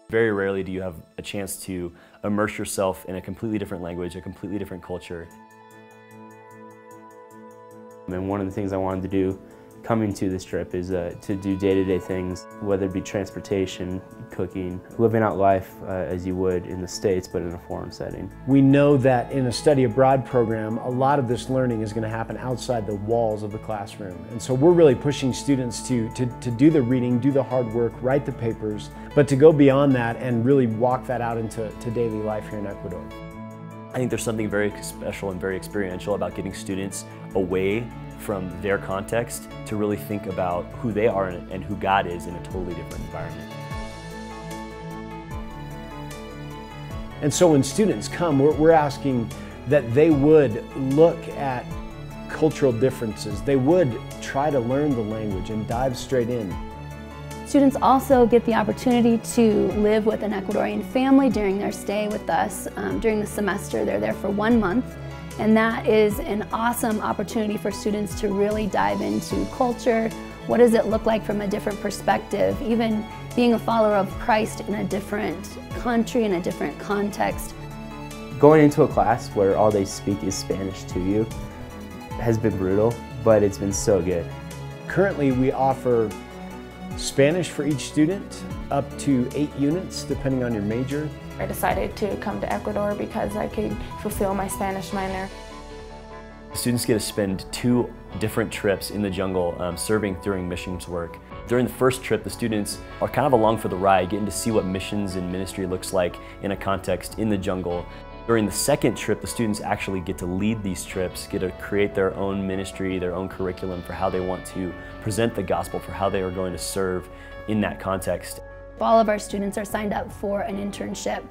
Very rarely do you have a chance to immerse yourself in a completely different language, a completely different culture. And one of the things I wanted to do coming to this trip is to do day-to-day things, whether it be transportation, cooking, living out life as you would in the States, but in a foreign setting. We know that in a study abroad program, a lot of this learning is going to happen outside the walls of the classroom. And so we're really pushing students to do the reading, do the hard work, write the papers, but to go beyond that and really walk that out into daily life here in Ecuador. I think there's something very special and very experiential about getting students away from their context to really think about who they are and who God is in a totally different environment. And so when students come, we're asking that they would look at cultural differences. They would try to learn the language and dive straight in. Students also get the opportunity to live with an Ecuadorian family during their stay with us. During the semester, they're there for 1 month. And that is an awesome opportunity for students to really dive into culture. What does it look like from a different perspective? Even being a follower of Christ in a different country, in a different context. Going into a class where all they speak is Spanish to you has been brutal, but it's been so good. Currently, we offer Spanish for each student, up to 8 units, depending on your major. I decided to come to Ecuador because I could fulfill my Spanish minor. Students get to spend 2 different trips in the jungle serving during missions work. During the first trip, the students are kind of along for the ride, getting to see what missions and ministry looks like in a context in the jungle. During the second trip, the students actually get to lead these trips, get to create their own ministry, their own curriculum for how they want to present the gospel, for how they are going to serve in that context. All of our students are signed up for an internship,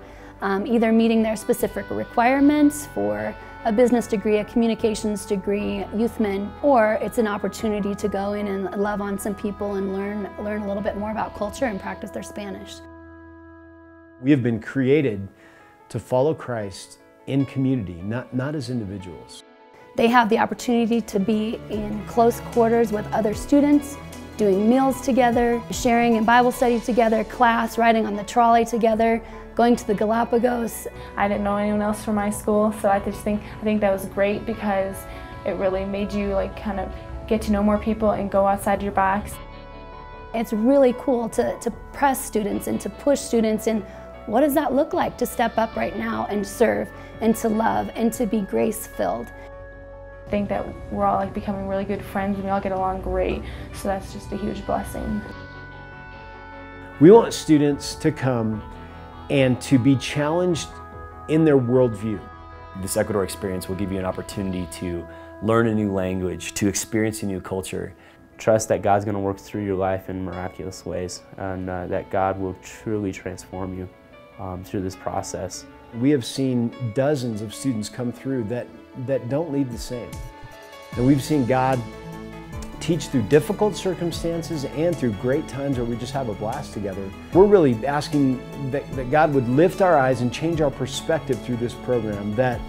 either meeting their specific requirements for a business degree, a communications degree, youthman, or it's an opportunity to go in and love on some people and learn a little bit more about culture and practice their Spanish. We have been created to follow Christ in community, not as individuals. They have the opportunity to be in close quarters with other students, doing meals together, sharing in Bible study together, class, riding on the trolley together, going to the Galapagos. I didn't know anyone else from my school, so I think that was great because it really made you kind of get to know more people and go outside your box. It's really cool to press students and to push students in what does that look like to step up right now and serve and to love and to be grace-filled. I think that we're all becoming really good friends and we all get along great, so that's just a huge blessing. We want students to come and to be challenged in their worldview. This Ecuador experience will give you an opportunity to learn a new language, to experience a new culture. Trust that God's going to work through your life in miraculous ways and that God will truly transform you through this process. We have seen dozens of students come through that don't leave the same. And we've seen God teach through difficult circumstances and through great times where we just have a blast together. We're really asking that God would lift our eyes and change our perspective through this program, that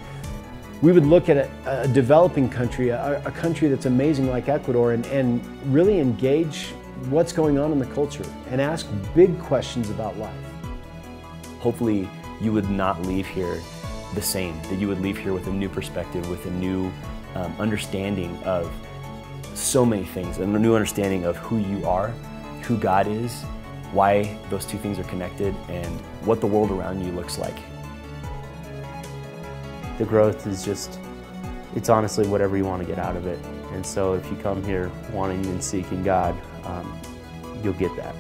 we would look at a developing country, a country that's amazing like Ecuador, and really engage what's going on in the culture and ask big questions about life. Hopefully you would not leave here the same, that you would leave here with a new perspective, with a new understanding of so many things, and a new understanding of who you are, who God is, why those two things are connected, and what the world around you looks like. The growth is it's honestly whatever you want to get out of it. And so if you come here wanting and seeking God, you'll get that.